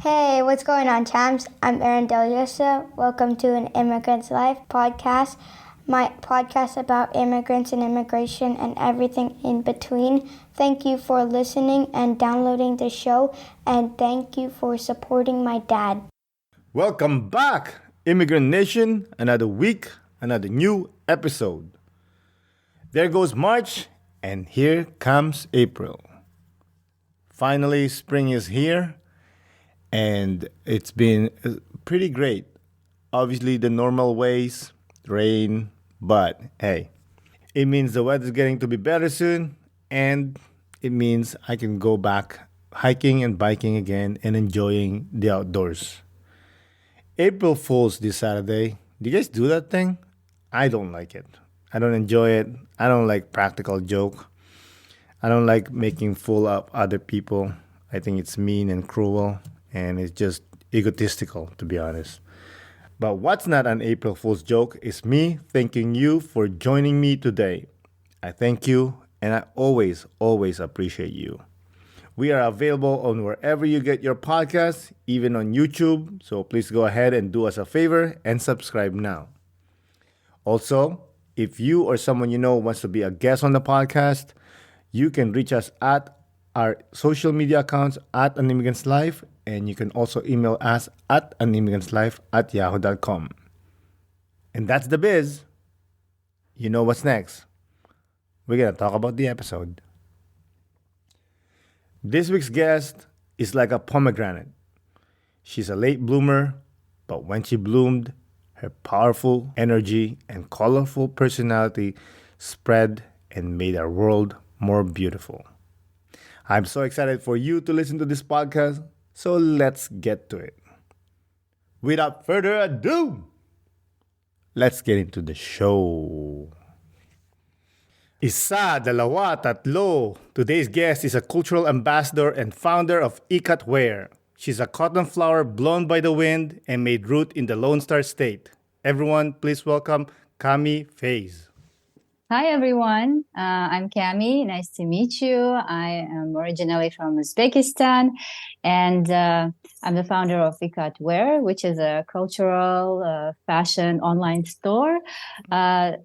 Hey, what's going on, champs? I'm Aaron Deliosa. Welcome to an Immigrant's Life podcast, my podcast about immigrants and immigration and everything in between. Thank you for listening and downloading the show, and thank you for supporting my dad. Welcome back, Immigrant Nation. Another week, another new episode. There goes March, and here comes April. Finally, spring is here, and it's been pretty great. Obviously, the normal ways, rain, but hey, it means the weather's getting to be better soon, and it means I can go back hiking and biking again and enjoying the outdoors. April Fool's this Saturday. Do you guys do that thing? I don't like it. I don't enjoy it. I don't like practical joke. I don't like making fool of other people. I think it's mean and cruel, and it's just egotistical, to be honest. But what's not an April Fool's joke is me thanking you for joining me today. I thank you, and I always appreciate you. We are available on wherever you get your podcasts, even on YouTube. So please go ahead and do us a favor and subscribe now. Also, if you or someone you know wants to be a guest on the podcast, you can reach us at our social media accounts at An Immigrant's Life, and you can also email us at animmigrantslife@yahoo.com. And that's the biz. You know what's next. We're going to talk about the episode. This week's guest is like a pomegranate. She's a late bloomer, but when she bloomed, her powerful energy and colorful personality spread and made our world more beautiful. I'm so excited for you to listen to this podcast, so let's get to it. Without further ado, let's get into the show. Isa, dalawa, tatlo. Today's guest is a cultural ambassador and founder of Ikat Wear. She's a cotton flower blown by the wind and made root in the Lone Star State. Everyone, please welcome Kamilla Fayz. Hi, everyone. I'm Kami. Nice to meet you. I am originally from Uzbekistan, and I'm the founder of Ikat Wear, which is a cultural fashion online store. I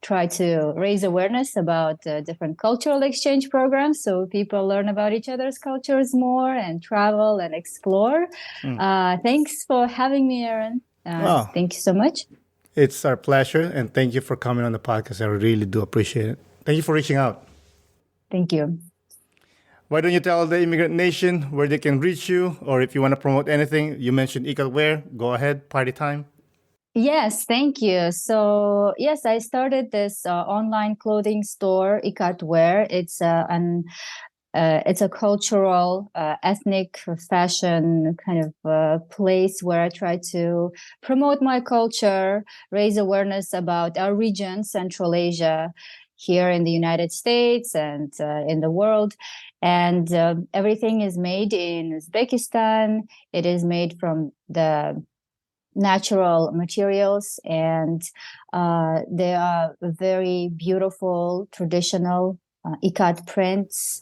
try to raise awareness about different cultural exchange programs so people learn about each other's cultures more and travel and explore. Thanks for having me, Aaron. Thank you so much. It's our pleasure, and thank you for coming on the podcast. I really do appreciate it. Thank you for reaching out. Thank you. Why don't you tell the Immigrant Nation where they can reach you, or if you want to promote anything? You mentioned Ikat Wear. Go ahead, party time. Yes, thank you. So, yes, I started this online clothing store, Ikat Wear. It's a cultural, ethnic fashion kind of place where I try to promote my culture, raise awareness about our region, Central Asia, here in the United States and in the world. And everything is made in Uzbekistan. It is made from the natural materials, and they are very beautiful, traditional ikat prints,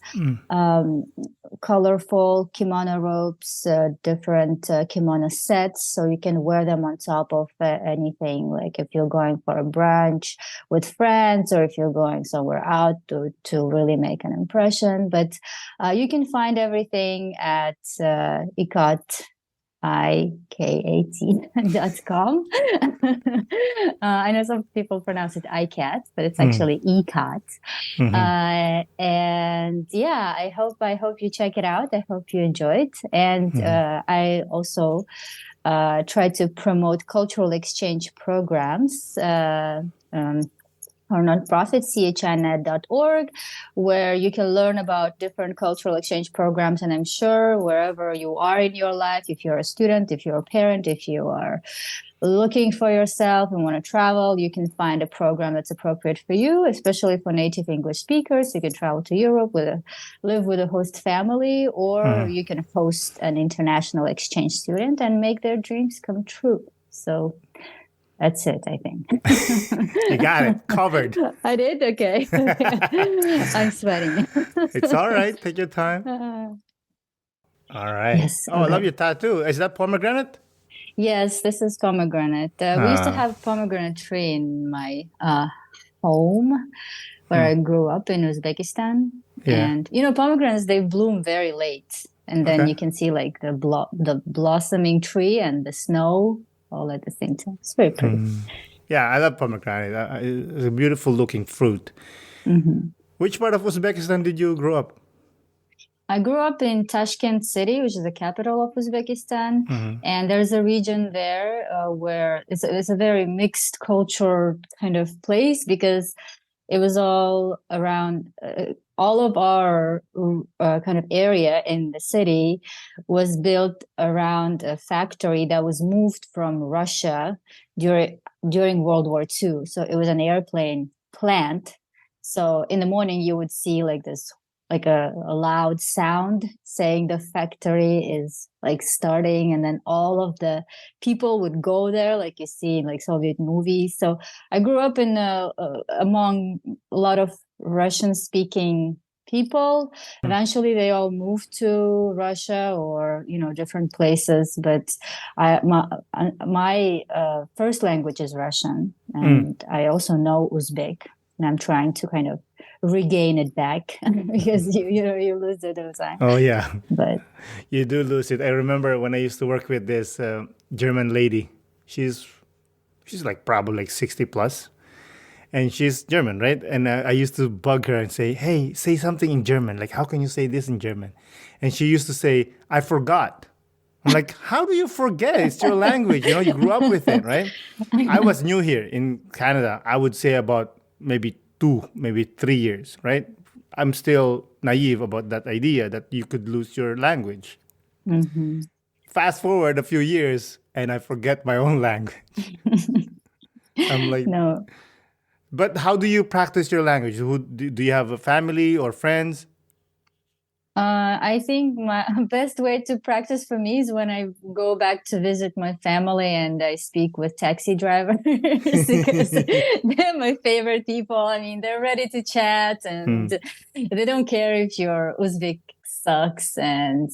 colorful kimono robes, different kimono sets, so you can wear them on top of anything, like if you're going for a brunch with friends or if you're going somewhere out to really make an impression. But you can find everything at ikat ikat.com. I know some people pronounce it iCat, but it's actually ikat. And yeah, I hope you check it out. I hope you enjoy it. And I also try to promote cultural exchange programs. Our nonprofit, chnet.org, where you can learn about different cultural exchange programs. And I'm sure wherever you are in your life, if you're a student, if you're a parent, if you are looking for yourself and want to travel, you can find a program that's appropriate for you, especially for native English speakers. You can travel to Europe, live with a host family, or you can host an international exchange student and make their dreams come true. So that's it, I think. You got it covered. I did? Okay. I'm sweating. It's all right. Take your time. All right. Yes. Oh, I love Okay. your tattoo. Is that pomegranate? Yes, this is pomegranate. We used to Ah, have pomegranate tree in my home where hmm. I grew up in Uzbekistan. Yeah. And pomegranates, they bloom very late. And then Okay. you can see like the blossoming tree and the snow all at the same time. It's very pretty. Yeah, I love pomegranate. It's a beautiful looking fruit. Hmm. Which part of Uzbekistan did you grow up? I grew up in Tashkent city, which is the capital of Uzbekistan, and there's a region there where it's a very mixed culture kind of place because it was all around. All of our kind of area in the city was built around a factory that was moved from Russia during World War II. So it was an airplane plant. So in the morning you would see like this like a loud sound saying the factory is like starting, and then all of the people would go there like you see in like Soviet movies. So I grew up in among a lot of Russian speaking people. Eventually they all moved to Russia or different places, but my first language is Russian, Mm. and I also know Uzbek, and I'm trying to kind of regain it back because you lose it over time. Oh, yeah. But You do lose it. I remember when I used to work with this German lady. She's she's like probably like 60 plus, and she's German, right? And I used to bug her and say, "Hey, say something in German. Like, how can you say this in German?" And she used to say, "I forgot." I'm like, "How do you forget? It's your language. You grew up with it, right?" I was new here in Canada. I would say about maybe 2, maybe 3 years, right? I'm still naive about that idea that you could lose your language. mhm. Fast forward a few years, and I forget my own language. I'm like, No. but how do you practice your language? Do you have a family or friends? I think my best way to practice for me is when I go back to visit my family and I speak with taxi drivers because they're my favorite people. I mean, they're ready to chat and they don't care if your Uzbek sucks. And,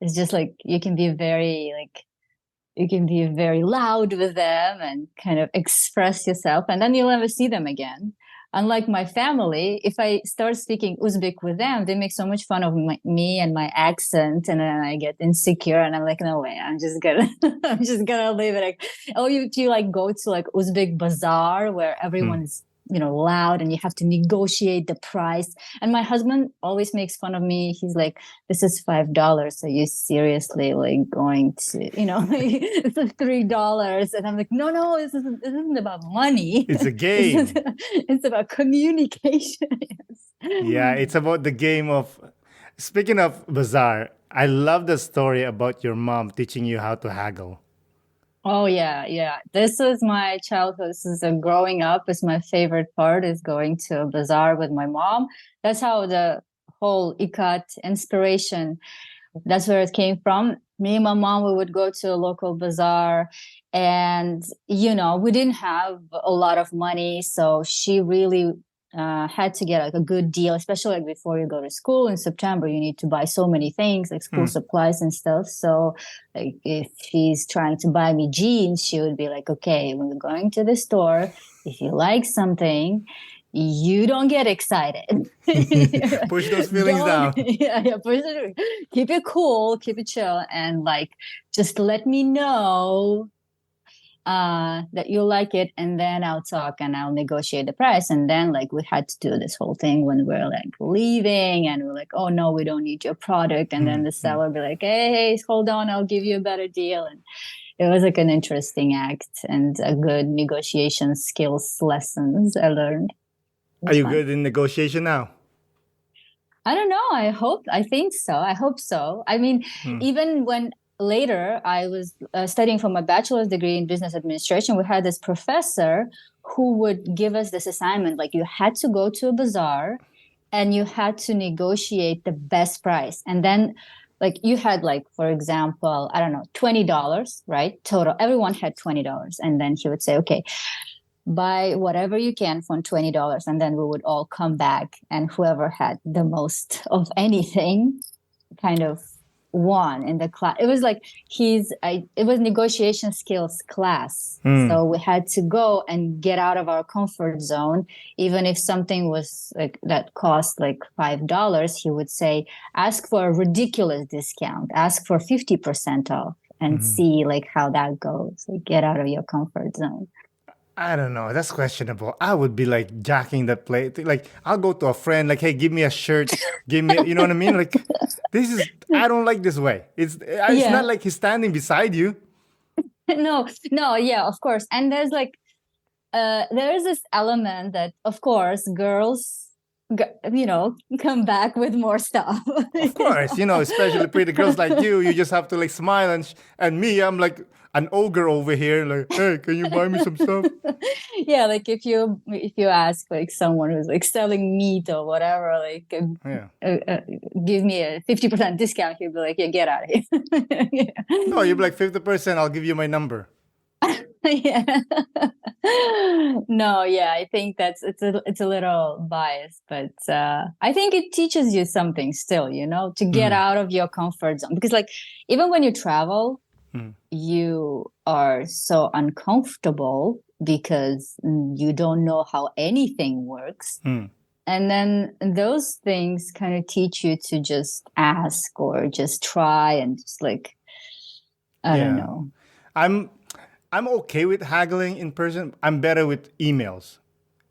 it's just like you can be very loud with them and kind of express yourself, and then you'll never see them again. Unlike my family, if I start speaking Uzbek with them, they make so much fun of me and my accent, and then I get insecure, and I'm like, no way, I'm just gonna, I'm just gonna leave it. Like, oh, you like go to like Uzbek bazaar where everyone is loud and you have to negotiate the price. And my husband always makes fun of me. He's like, this is $5. Are you seriously like going to, this is $3? And I'm like, no, this isn't about money. It's a game. It's about communication. Yeah, it's about the game of. Speaking of bazaar, I love the story about your mom teaching you how to haggle. Oh yeah, yeah. This is my childhood. This is growing up is my favorite part is going to a bazaar with my mom. That's how the whole Ikat inspiration, that's where it came from. Me and my mom, we would go to a local bazaar, and we didn't have a lot of money, so she really had to get like a good deal, especially like before you go to school in September. You need to buy so many things like school supplies and stuff. So like if she's trying to buy me jeans, she would be like, okay, when we're going to the store, if you like something, you don't get excited. Push those feelings down. Yeah, keep it cool, keep it chill, and like just let me know that you like it, and then I'll talk and I'll negotiate the price. And then like we had to do this whole thing when we're like leaving and we're like, oh no, we don't need your product. And then the seller would be like, hey, hold on, I'll give you a better deal. And it was like an interesting act and a good negotiation skills lessons I learned. Are you Fun. good in negotiation now? I don't know. I think so. I hope so. I mean, even when later I was studying for my bachelor's degree in business administration, we had this professor who would give us this assignment. Like you had to go to a bazaar and you had to negotiate the best price. And then like you had like, for example, I don't know, $20, right? Total. Everyone had $20. And then he would say, okay, buy whatever you can for $20, and then we would all come back, and whoever had the most of anything kind of one in the class. It was like it was negotiation skills class. So we had to go and get out of our comfort zone. Even if something was like that cost like $5, he would say, ask for a ridiculous discount, ask for 50% off, and see like how that goes. Like, get out of your comfort zone. I don't know. That's questionable. I would be like jacking that plate. Like, I'll go to a friend, like, hey, give me a shirt. Give me, you know what I mean? Like, I don't like this way. It's not like he's standing beside you. No, yeah, of course. And there's like, there is this element that, of course, girls, come back with more stuff. Of course, especially pretty girls like you just have to like smile and me, I'm like an ogre over here, like, hey, can you buy me some stuff? Yeah, like if you ask like someone who's like selling meat or whatever, like give me a 50% discount, he'll be like, yeah, get out of here. Yeah. No, you'll be like 50%, I'll give you my number. Yeah. No, yeah, I think it's a little biased, but I think it teaches you something still, to get out of your comfort zone. Because like even when you travel, you are so uncomfortable because you don't know how anything works. And then those things kind of teach you to just ask or just try and just like, I don't know. I'm okay with haggling in person. I'm better with emails.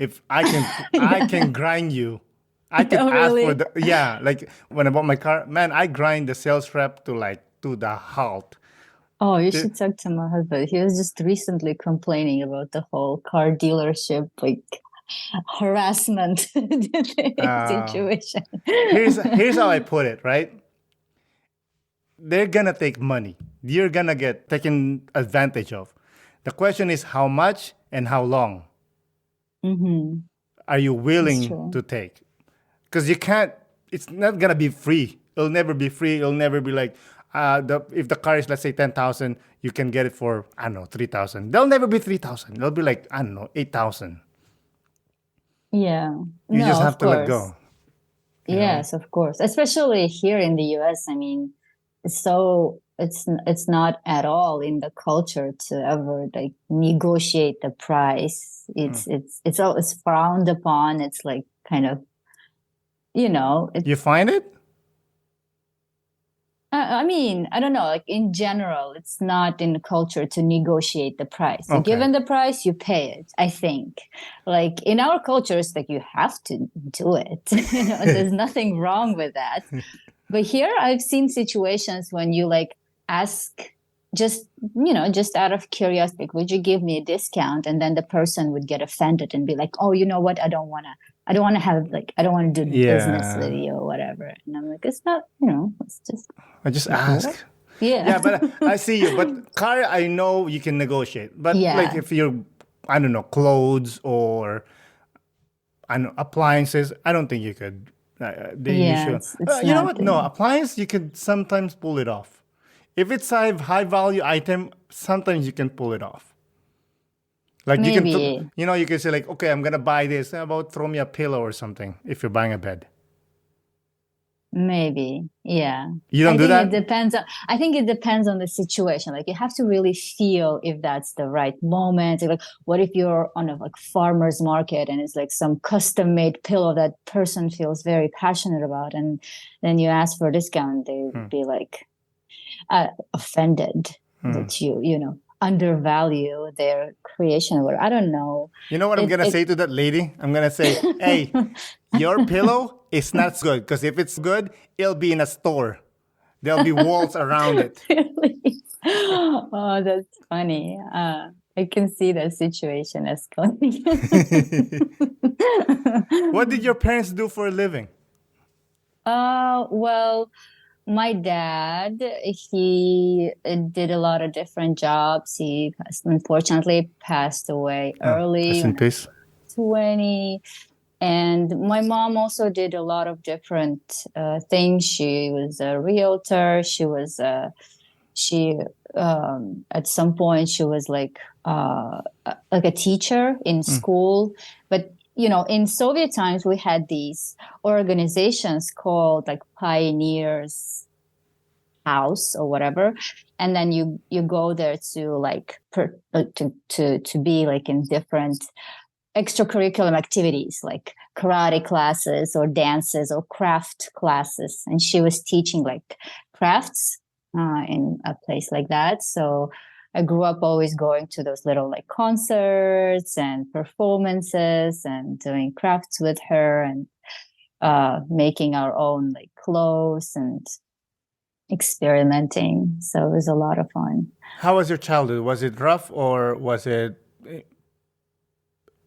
If I can, I can grind you. I can ask for like when I bought my car, man, I grind the sales rep to the halt. Oh, you should talk to my husband. He was just recently complaining about the whole car dealership like harassment situation. Here's how I put it, right? They're gonna take money. You're gonna get taken advantage of. The question is how much and how long are you willing to take? Because you can't. It's not gonna be free. It'll never be free. It'll never be like if the car is, let's say, 10,000, you can get it for, I don't know, 3,000. They'll never be 3,000. They'll be like, I don't know, 8,000. Yeah, you just have to let go. Yes, of course. Especially here in the US. I mean, it's not at all in the culture to ever like negotiate the price. It's frowned upon. It's like kind of, you find it? I mean, I don't know, like in general, it's not in the culture to negotiate the price. So given the price, you pay it, I think. Like in our culture, it's like you have to do it. There's nothing wrong with that. But here I've seen situations when you like ask just out of curiosity, like, would you give me a discount? And then the person would get offended and be like, oh, you know what? I don't want to do business with you or whatever. And I'm like, it's not, it's just. I just ask. Yeah. Yeah, but I see you. But car, I know you can negotiate. But like if you're, I don't know, clothes or appliances, I don't think you could. It's you know what? No, appliance, you could sometimes pull it off. If it's a high value item, sometimes you can pull it off. Like maybe. You can say like, okay, I'm gonna buy this. How about throw me a pillow or something if you're buying a bed? Maybe, yeah. You don't do that? I think it depends on the situation. Like you have to really feel if that's the right moment. Like, what if you're on a like farmer's market and it's like some custom made pillow that person feels very passionate about, and then you ask for a discount, they'd be like offended that you undervalue their creation or whatever. I don't know. You know what I'm gonna say to that lady? I'm gonna say, hey, your pillow is not good, because if it's good, it'll be in a store. There'll be walls around it. Really? Oh, that's funny. I can see that situation escalating. What did your parents do for a living? Well, my dad, he did a lot of different jobs. He unfortunately passed away early. Rest in peace. 20. And my mom also did a lot of different things. She was a realtor. At some point she was like a teacher in school. But in Soviet times, we had these organizations called like pioneers. house or whatever, and then you go there to like to be like in different extracurricular activities like karate classes or dances or craft classes, and she was teaching like crafts in a place like that. So I grew up always going to those little like concerts and performances and doing crafts with her, and making our own like clothes and experimenting. So it was a lot of fun. How was your childhood? Was it rough or was it?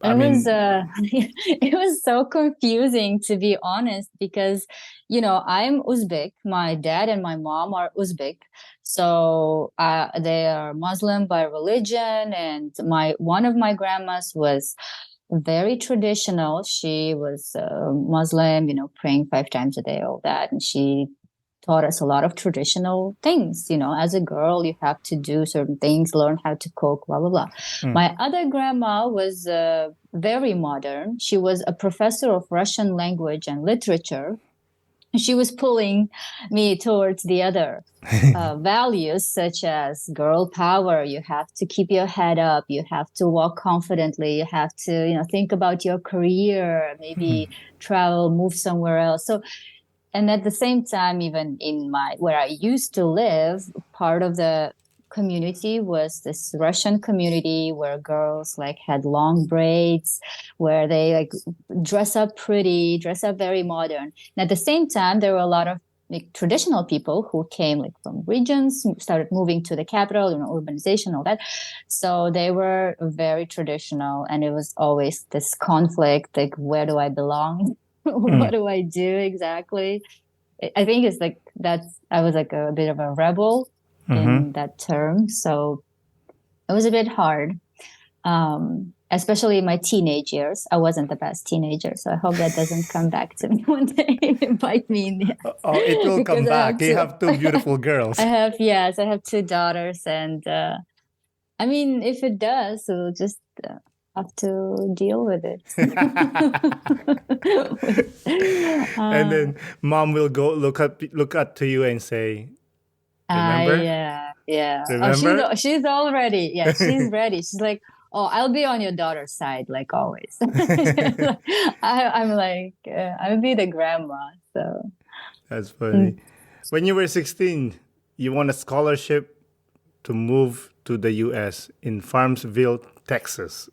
I It was mean, it was so confusing, to be honest, because I'm Uzbek. My dad and my mom are Uzbek, so they are Muslim by religion, and my one of my grandmas was very traditional. She was Muslim, praying 5 times a day, all that, and she taught us a lot of traditional things. As a girl, you have to do certain things, learn how to cook, blah, blah, blah. My other grandma was very modern. She was a professor of Russian language and literature. She was pulling me towards the other values, such as girl power. You have to keep your head up. You have to walk confidently. You have to, think about your career, maybe travel, move somewhere else. So, and at the same time, even in where I used to live, part of the community was this Russian community where girls like had long braids, where they like dress up pretty, dress up very modern. And at the same time, there were a lot of like traditional people who came like from regions, started moving to the capital, urbanization, all that. So they were very traditional, and it was always this conflict, like, where do I belong? What do I do exactly? I think it's like I was like a bit of a rebel in that term. So it was a bit hard, especially in my teenage years. I wasn't the best teenager, so I hope that doesn't come back to me one day and bite me in the ass. Oh, it will come back. You have two beautiful girls. I have 2 daughters, and I mean, if it does, we'll just have to deal with it. And then mom will go look up to you and say, "Remember? Yeah. Remember?" Oh, she's all ready. Yeah, she's ready. She's like, "Oh, I'll be on your daughter's side, like always." I'm like, I'll be the grandma. So That's funny. When you were 16, you won a scholarship to move to the U.S. in Farmersville, Texas.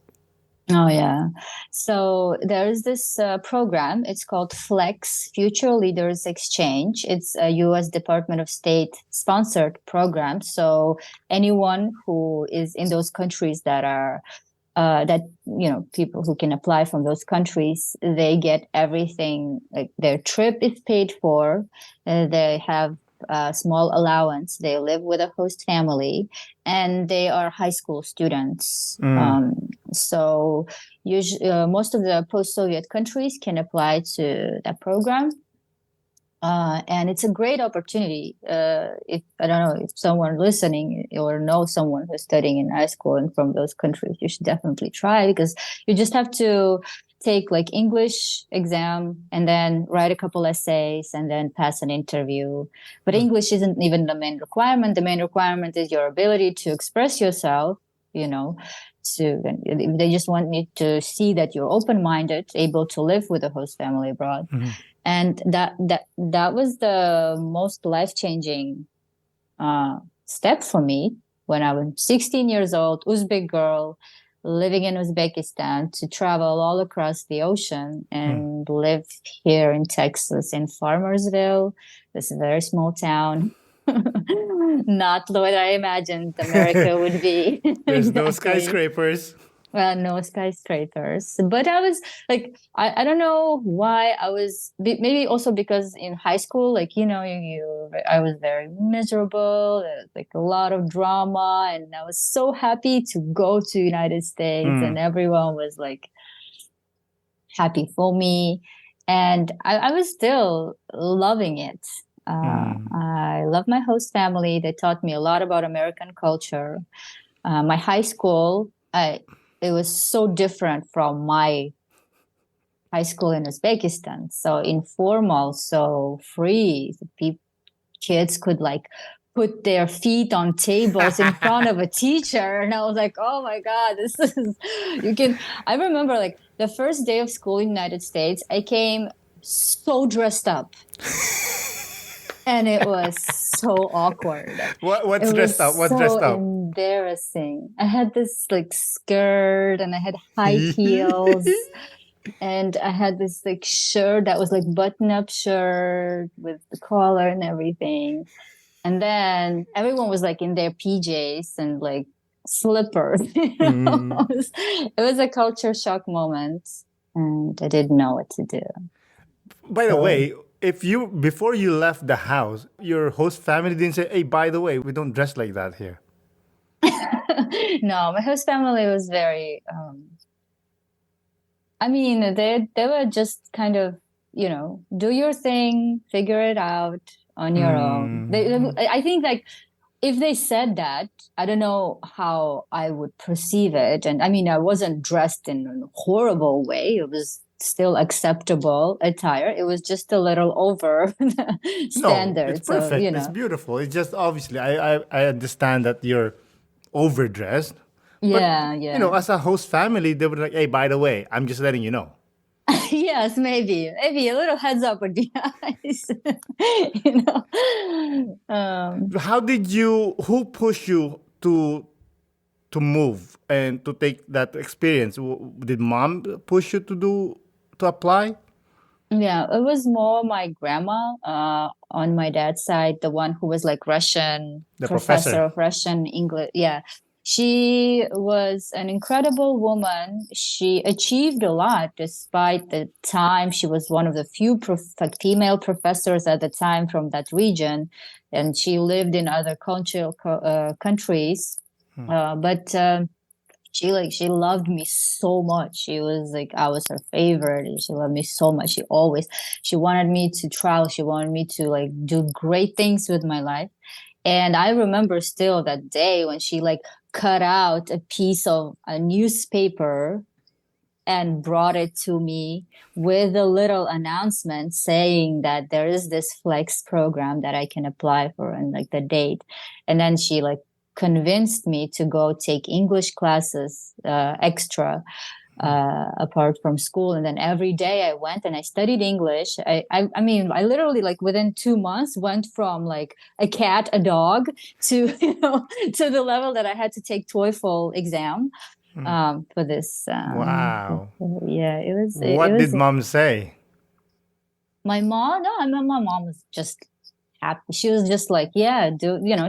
Oh, yeah. So there's this program. It's called FLEX, Future Leaders Exchange. It's a U.S. Department of State sponsored program. So anyone who is in those countries that are people who can apply from those countries, they get everything. Like their trip is paid for. They have a small allowance. They live with a host family, and they are high school students. So usually, most of the post-Soviet countries can apply to that program. And it's a great opportunity. If I don't know if someone listening or know someone who's studying in high school and from those countries, you should definitely try, because you just have to take like English exam and then write a couple essays and then pass an interview. But English isn't even the main requirement. The main requirement is your ability to express yourself. They just want you to see that you're open-minded, able to live with a host family abroad. And that was the most life-changing step for me when I was 16 years old, Uzbek girl, living in Uzbekistan, to travel all across the ocean and live here in Texas, in Farmersville, this very small town. Not what I imagined America would be. There's Exactly. no skyscrapers. Well, no skyscrapers, but I was like, I don't know why I was, maybe also because in high school, like, I was very miserable, like a lot of drama, and I was so happy to go to United States, and everyone was like happy for me. And I was still loving it. I love my host family. They taught me a lot about American culture. My high school, it was so different from my high school in Uzbekistan. So informal, so free. Kids could like put their feet on tables in front of a teacher. And I was like, oh my God, this is, I remember like the first day of school in the United States, I came so dressed up. And it was so awkward. What's It dressed was up? What's so dressed up? embarrassing. I had this like skirt and I had high heels. And I had this like shirt that was like button-up shirt with the collar and everything. And then everyone was like in their PJs and like slippers. It was a culture shock moment, and I didn't know what to do. By the way, if you before you left the house, your host family didn't say, "Hey, by the way, we don't dress like that here." No, my host family was very. I mean, they were just kind of, do your thing, figure it out on your own. I think like if they said that, I don't know how I would perceive it. And I mean, I wasn't dressed in a horrible way. It was still acceptable attire. It was just a little over the No, standard. it's perfect. So, It's beautiful. It's just obviously I understand that you're overdressed. Yeah, But, yeah. as a host family, they would like, hey, by the way, I'm just letting you know. Yes, maybe a little heads up would be nice. you know. How did who pushed you to move and to take that experience? Did mom push you to apply? Yeah, it was more my grandma on my dad's side, the one who was like Russian The professor professor. of Russian English. Yeah. She was an incredible woman. She achieved a lot despite the time. She was one of the few like female professors at the time from that region, and she lived in other countries. But she loved me so much. She was like, I was her favorite, and she loved me so much. She wanted me to travel. She wanted me to like do great things with my life. And I remember still that day when she like cut out a piece of a newspaper and brought it to me with a little announcement saying that there is this flex program that I can apply for and like the date. And then she like convinced me to go take English classes extra apart from school. And then every day I went and I studied English. I mean, I literally like within 2 months went from like a cat, a dog to, to the level that I had to take TOEFL exam for this. Wow. Yeah, it was. What did mom say? My mom? No, I mean, my mom was just happy. She was just like, yeah,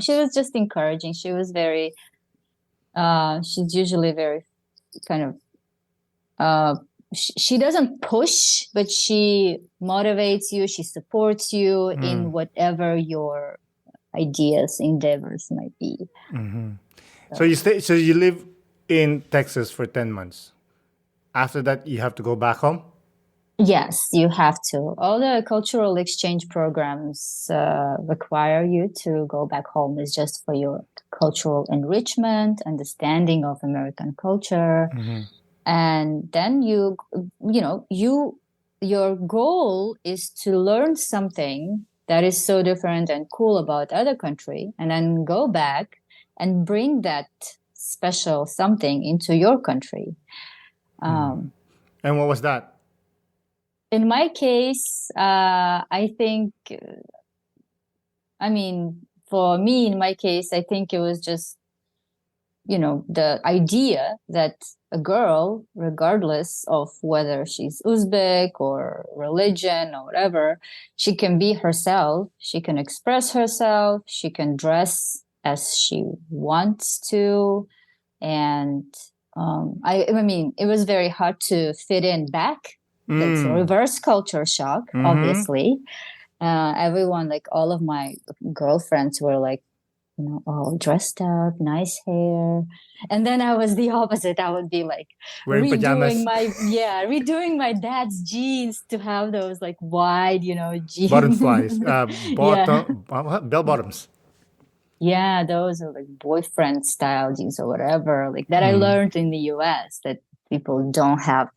she was just encouraging. She was very, she's usually very kind of, she doesn't push, but she motivates you. She supports you in whatever your ideas, endeavors might be. So you live in Texas for 10 months. After that, you have to go back home? Yes, you have to. All the cultural exchange programs require you to go back home. It's just for your cultural enrichment, understanding of American culture. And then your goal is to learn something that is so different and cool about other country, and then go back and bring that special something into your country. And what was that? In my case, I think, for me, in my case, I think it was just, the idea that a girl, regardless of whether she's Uzbek or religion or whatever, she can be herself. She can express herself. She can dress as she wants to. And it was very hard to fit in back. It's a reverse culture shock, obviously. Everyone, like all of my girlfriends were like, all dressed up, nice hair. And then I was the opposite. I would be like Wearing pajamas. redoing my dad's jeans to have those like wide, jeans. Butterflies. Bell bottoms. Yeah, those are like boyfriend style jeans or whatever, like that I learned in the US that people don't have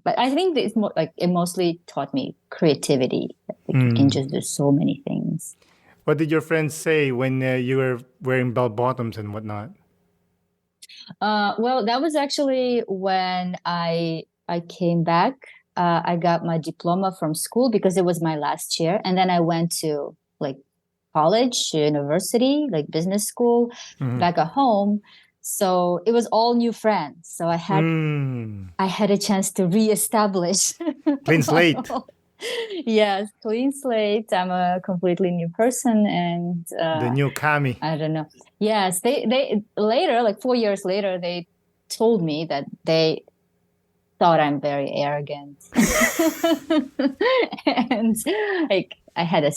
but I think it's more like it mostly taught me creativity. Like you can just do so many things. What did your friends say when you were wearing bell bottoms and whatnot? Well, that was actually when I came back. I got my diploma from school because it was my last year, and then I went to like college, university, like business school, Mm-hmm. back at home. So it was all new friends. So Mm. I had a chance to reestablish Clean my slate. whole, yes, clean slate. I'm a completely new person, and The new Kami. I don't know. Yes, they later, like 4 years later, they told me that they thought I'm very arrogant, and like I had a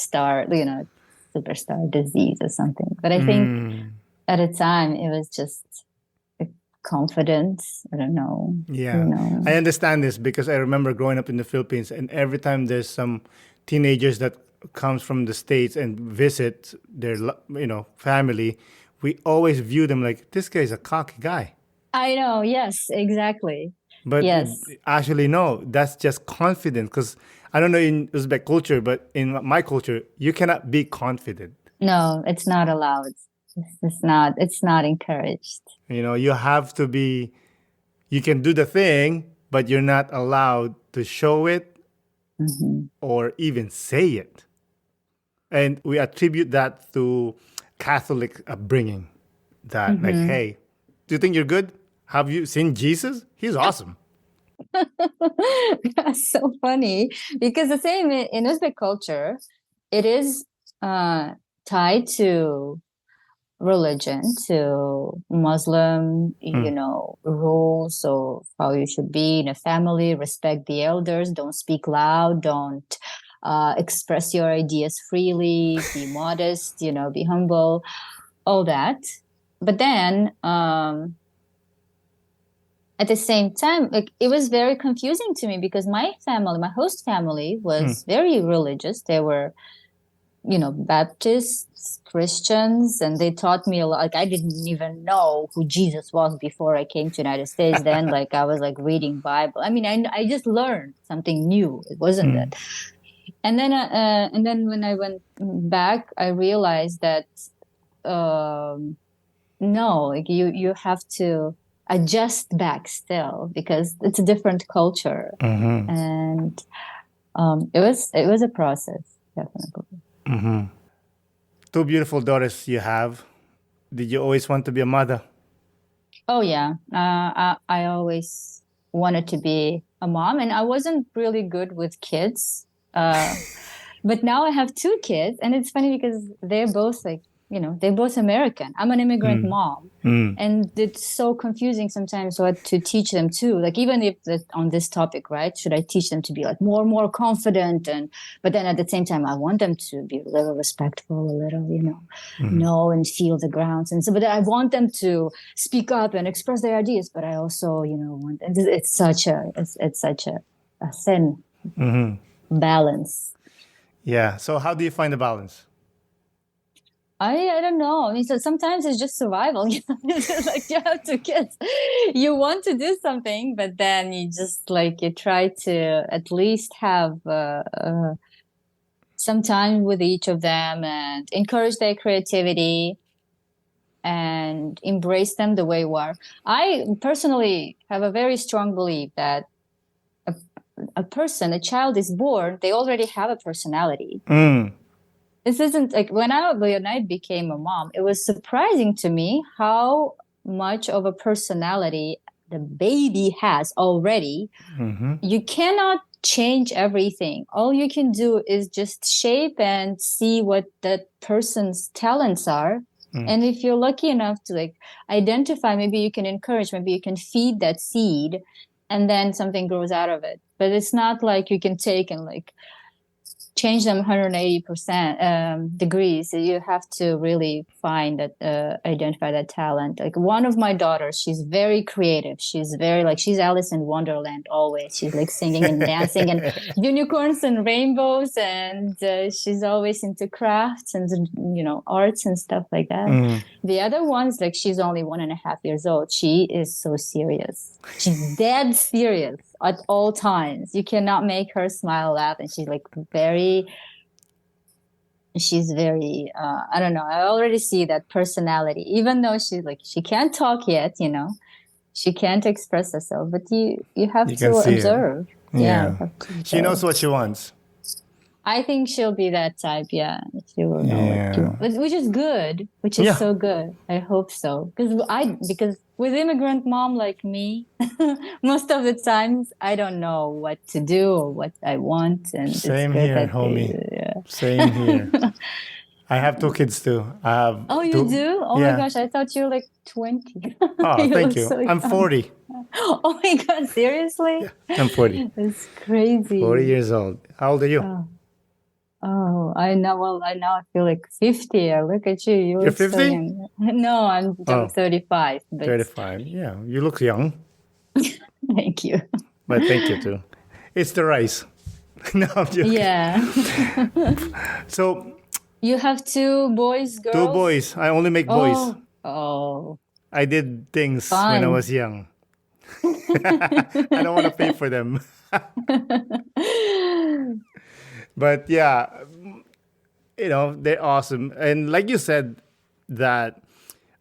superstar disease or something. But I think Mm. at the time it was just like, confidence. I don't know, you Yeah, know. I understand this because I remember growing up in the Philippines, and every time there's some teenagers that comes from the States and visit their family, we always view them like this guy's a cocky guy. I know. Yes, exactly. But Yes. actually, no, that's just confidence. Because I don't know in Uzbek culture, but in my culture, you cannot be confident. No, it's not allowed. It's not encouraged. You have to be, you can do the thing, but you're not allowed to show it Hmm. or even say it. And we attribute that to Catholic upbringing. That, like, Hmm. hey, do you think you're good? Have you seen Jesus? He's awesome. That's so funny because the same in Uzbek culture, it is tied to religion, to Muslim, Mm. rules of how you should be in a family, respect the elders, don't speak loud, don't express your ideas freely, be modest, be humble, all that. But then at the same time, like it was very confusing to me because my family, my host family, Mm. was very religious. They were, Baptists, Christians, and they taught me a lot. Like I didn't even know who Jesus was before I came to United States. Then, like I was like reading Bible. I mean, I just learned something new. It wasn't Mm. that. And then when I went back, I realized that um, no, like you have to adjust back still because it's a different culture, Mm-hmm. and it was a process, definitely. Mm-hmm. Two beautiful daughters you have. Did you always want to be a mother? Oh yeah, I always wanted to be a mom, and I wasn't really good with kids. But now I have two kids, and it's funny because they're both like, they're both American. I'm an immigrant Mm. mom, Mm. and it's so confusing sometimes what to teach them too. Like even if on this topic, right? Should I teach them to be like more confident, but then at the same time, I want them to be a little respectful, a little, Mm. know and feel the grounds, and so. But I want them to speak up and express their ideas. But I also, want. And it's such a thin Mm-hmm. balance. Yeah. So how do you find the balance? I don't know. I mean, so sometimes it's just survival. It's just like you have two kids. You want to do something, but then you just like you try to at least have some time with each of them and encourage their creativity and embrace them the way you are. I personally have a very strong belief that a, a child is born, they already have a personality. Mm. This isn't like when I became a mom, it was surprising to me how much of a personality the baby has already. Mm-hmm. You cannot change everything. All you can do is just shape and see what that person's talents are. Mm. And if you're lucky enough to like identify, maybe you can encourage, maybe you can feed that seed and then something grows out of it. But it's not like you can take and like change them 180% degrees. You have to really find that identify that talent. Like one of my daughters, she's very creative, she's very like she's Alice in Wonderland always. She's like singing and dancing and unicorns and rainbows, and she's always into crafts and arts and stuff like that. Mm. The other one's like she's only 1.5 years old. She is so serious. She's dead serious at all times. You cannot make her smile, laugh, and she's like very, she's very I don't know, I already see that personality, even though she can't talk yet, she can't express herself, but you have You to can see it. observe. Yeah, you Yeah. have to She knows observe. what she wants. I think she'll be that type. Yeah, she will know what she Yeah. wants, which is good, which is Yeah. so good. I hope so, because with immigrant mom like me, most of the times I don't know what to do or what I want, and it's Same good here, that homie. they. Same here. Yeah. I have two kids too. I have Oh, you two. do? Oh my Yeah. gosh, I thought you were like 20. Oh, You thank look you. so I'm young. 40. Oh my God, seriously? Yeah, I'm 40. It's 40 crazy. years old. How old are you? Oh, oh, I know. Well, I now feel like 50. I look at you. You You're look so 50? young. No, I'm Oh, 35, but 35. Yeah, you look young, thank you. but thank you too. It's the rice. No, I'm joking. Yeah. So, You have two boys, two girls? boys. I only make boys. Oh, oh, I did things when I fun. was young. I don't want to pay for them. But yeah, they're awesome. And like you said, that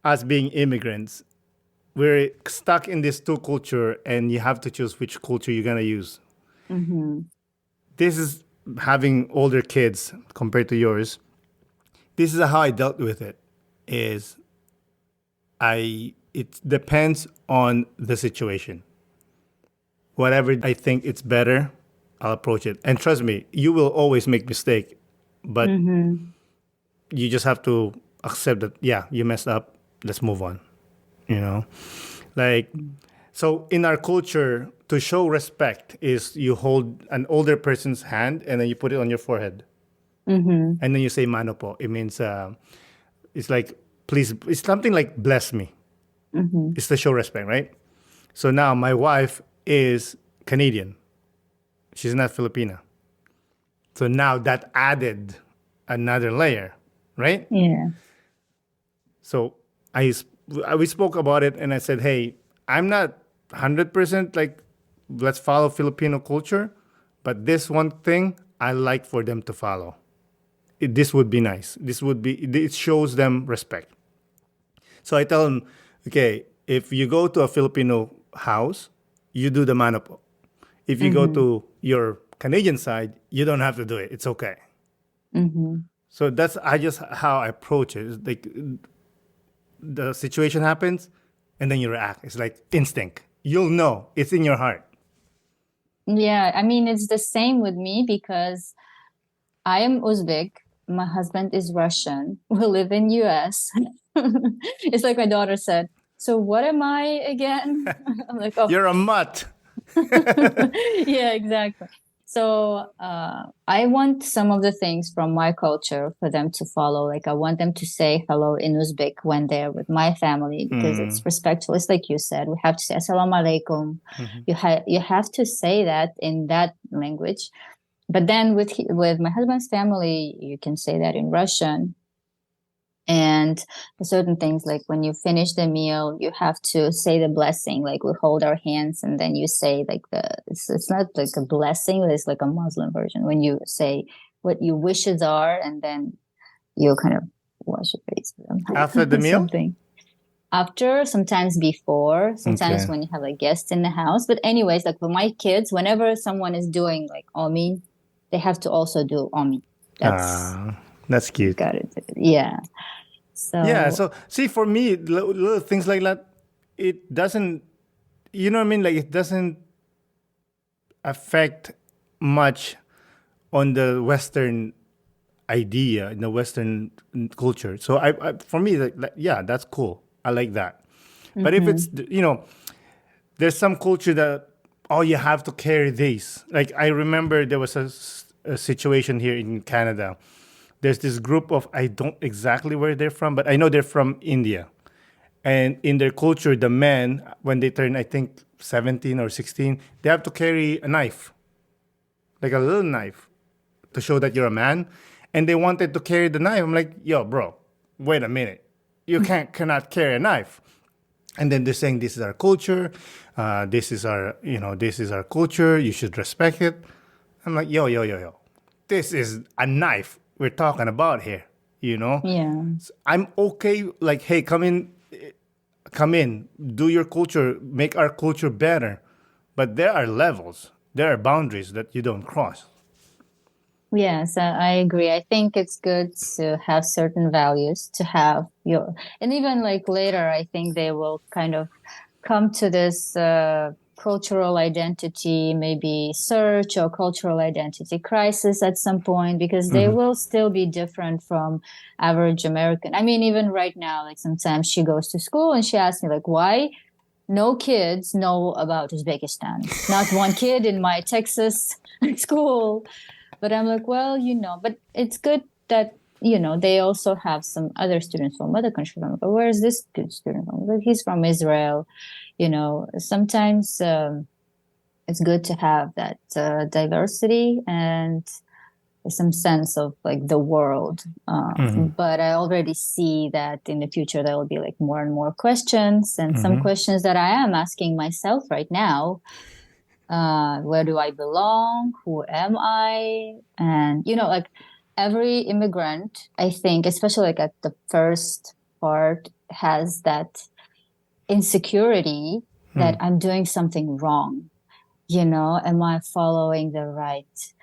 us being immigrants, we're stuck in this two culture and you have to choose which culture you're going to use. Mm-hmm. This is having older kids compared to yours. This is how I dealt with it. Is it depends on the situation. Whatever I think it's better, I'll approach it. And trust me, you will always make mistake, but Mm-hmm. you just have to accept that, yeah, you messed up. Let's move on. Like, so in our culture, to show respect is you hold an older person's hand and then you put it on your forehead. Mm-hmm. And then you say mano po. It means, it's like, please, it's something like bless me. Mm-hmm. It's to show respect, right? So now my wife is Canadian. She's not Filipina. So now that added another layer, right? Yeah. So we spoke about it and I said, hey, I'm not 100% like, let's follow Filipino culture, but this one thing I like for them to follow. This would be nice. It shows them respect. So I tell them, okay, if you go to a Filipino house, you do the mano po. If you go Mm-hmm. to your Canadian side, you don't have to do it. It's okay. Mm-hmm. So that's just how I approach it. It's like the situation happens, and then you react. It's like instinct. You'll know. It's in your heart. Yeah, I mean, it's the same with me because I am Uzbek. My husband is Russian. We live in US. It's like my daughter said, so what am I again? I'm like, oh, You're a mutt. yeah, exactly. So I want some of the things from my culture for them to follow. Like I want them to say hello in Uzbek when they're with my family because it's respectful. It's like you said, we have to say Assalamu alaikum. You have to say that in that language. But then with my husband's family, you can say that in Russian. And certain things like when you finish the meal, you have to say the blessing. Like we hold our hands and then you say like it's not like a blessing, it's like a Muslim version. When you say what your wishes are and then you kind of wash your face with them. After the meal? Something. After, sometimes before, sometimes Okay. when you have a guest in the house. But anyways, like for my kids, whenever someone is doing like Omi, they have to also do Omi. That's cute. Got it. Yeah. So Yeah. So see, for me, little things like that, it doesn't. You know what I mean? Like it doesn't affect much on the Western idea in the Western culture. So for me, yeah, that's cool. I like that. But if it's there's some culture that you have to carry these. Like I remember there was a situation here in Canada. There's this group of, I don't exactly where they're from, but I know they're from India. And in their culture, the men, when they turn, I think, 17 or 16, they have to carry a knife, like a little knife, to show that you're a man. And they wanted to carry the knife. I'm like, yo, bro, wait a minute. You cannot carry a knife. And then they're saying, this is our culture. This is our culture. You should respect it. I'm like, yo. This is a knife. we're talking about here, you know? Yeah. I'm okay, like, hey, come in, do your culture, make our culture better. But there are levels, there are boundaries that you don't cross. Yes, I agree. I think it's good to have certain values, to have your, and even like later, I think they will kind of come to this cultural identity, maybe search or cultural identity crisis at some point, because they will still be different from average American. I mean, even right now, like sometimes she goes to school and she asks me, like, why no kids know about Uzbekistan? Not one kid in my Texas school. But I'm like, well, but it's good that, they also have some other students from other countries. I'm like, oh, where is this good student from? Like, he's from Israel. Sometimes it's good to have that diversity and some sense of like the world. But I already see that in the future, there will be like more and more questions, and some questions that I am asking myself right now. Where do I belong? Who am I? And, like every immigrant, I think, especially like at the first part, has that insecurity that I'm doing something wrong. Am I following the right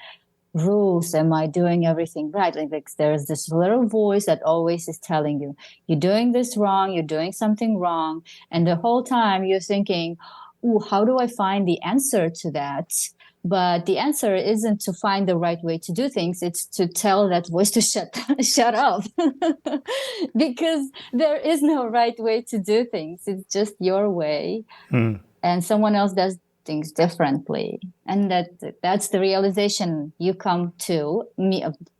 rules? Am I doing everything right? Like there's this little voice that always is telling you, you're doing this wrong, you're doing something wrong. And the whole time you're thinking, ooh, how do I find the answer to that? But the answer isn't to find the right way to do things. It's to tell that voice to shut up. Because there is no right way to do things. It's just your way. And someone else does things differently. And that's the realization you come to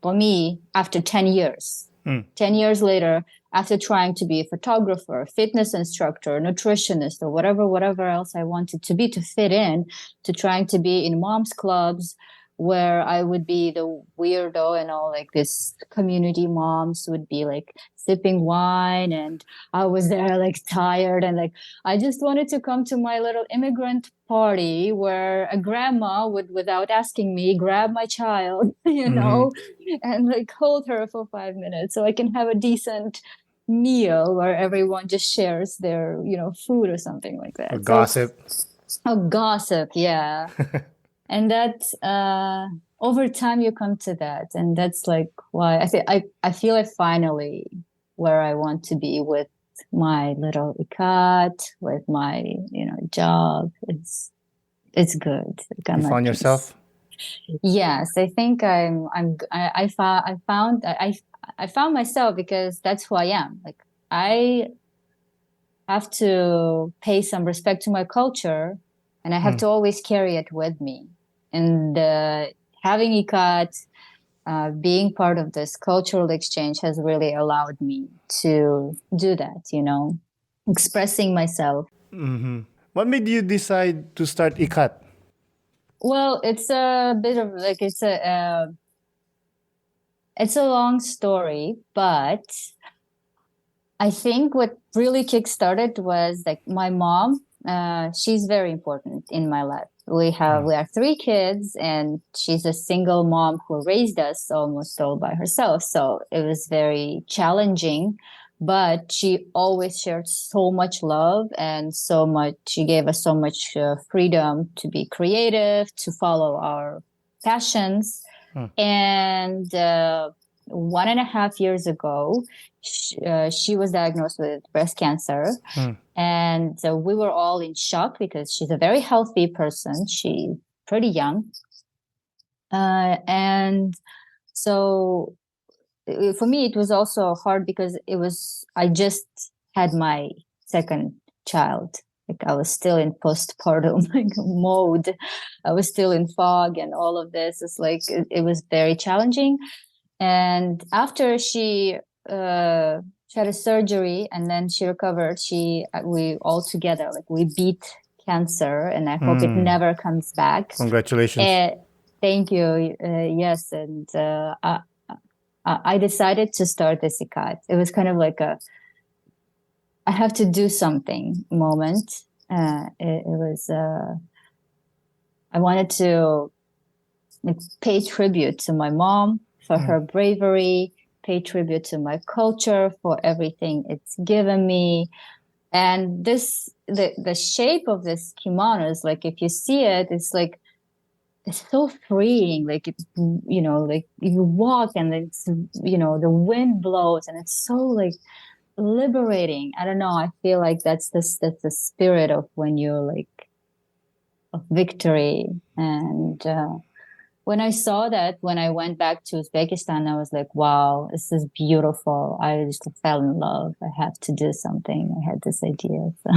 for me after 10 years. 10 years later, after trying to be a photographer, fitness instructor, nutritionist, or whatever else I wanted to be to fit in, to trying to be in moms clubs where I would be the weirdo, and all like this community moms would be like sipping wine, and I was there like tired, and like I just wanted to come to my little immigrant party where a grandma would, without asking me, grab my child, and like hold her for 5 minutes so I can have a decent meal where everyone just shares their, food or something like that. Or gossip. Oh, gossip, yeah. And that over time you come to that, and that's like why I feel like finally where I want to be with my little ikat, with my job. It's good. Like, You found yourself? Yes, I think I found myself, because that's who I am. Like I have to pay some respect to my culture, and I have to always carry it with me. And having Ikat, being part of this cultural exchange has really allowed me to do that, expressing myself. What made you decide to start Ikat? Well, it's a bit of like, it's a long story, but I think what really kickstarted was like my mom. She's very important in my life. We are 3 kids, and she's a single mom who raised us almost all by herself. So it was very challenging, but she always shared so much love and so much. She gave us so much freedom to be creative, to follow our passions. And 1.5 years ago, she was diagnosed with breast cancer. And we were all in shock, because she's a very healthy person. She's pretty young. And so for me, it was also hard, because I just had my second child. Like I was still in postpartum mode. I was still in fog, and all of this is like, it was very challenging. And after she had a surgery and then she recovered, we all together, like we beat cancer, and I hope it never comes back. Congratulations. Thank you. Yes. And I decided to start this Ikat. It was kind of like I have to do something moment. It was, I wanted to pay tribute to my mom for her bravery, pay tribute to my culture for everything it's given me. And the shape of this kimono is like, if you see it, it's like, it's so freeing. Like, it's, like you walk and it's, the wind blows and it's so like liberating. I don't know. I feel like that's the spirit of when you're like, of victory. And when I saw that, when I went back to Uzbekistan, I was like, wow, this is beautiful. I just fell in love. I have to do something. I had this idea. So.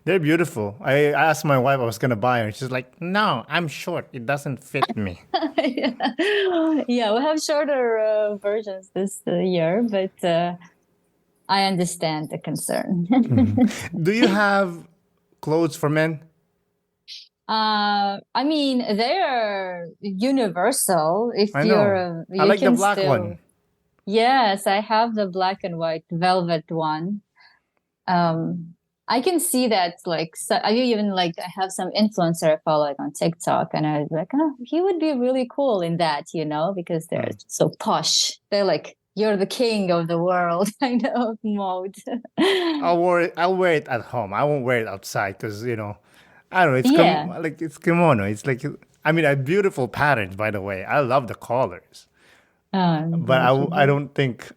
They're beautiful. I asked my wife I was gonna buy her. She's like, "No, I'm short. It doesn't fit me." Yeah, we have shorter versions this year, but I understand the concern. Do you have clothes for men? I mean, they're universal. If I you're, know. I you like the can black still. one. Yes, I have the black and white velvet one. I can see that, like, so I even like, I have some influencer I follow like on TikTok, and I was like, oh, he would be really cool in that, because they're so posh. They're like, you're the king of the world kind of mode. I'll wear it at home. I won't wear it outside because I don't know. Yeah. Like it's kimono. It's like I mean, a beautiful patterns. By the way, I love the colors, but I don't think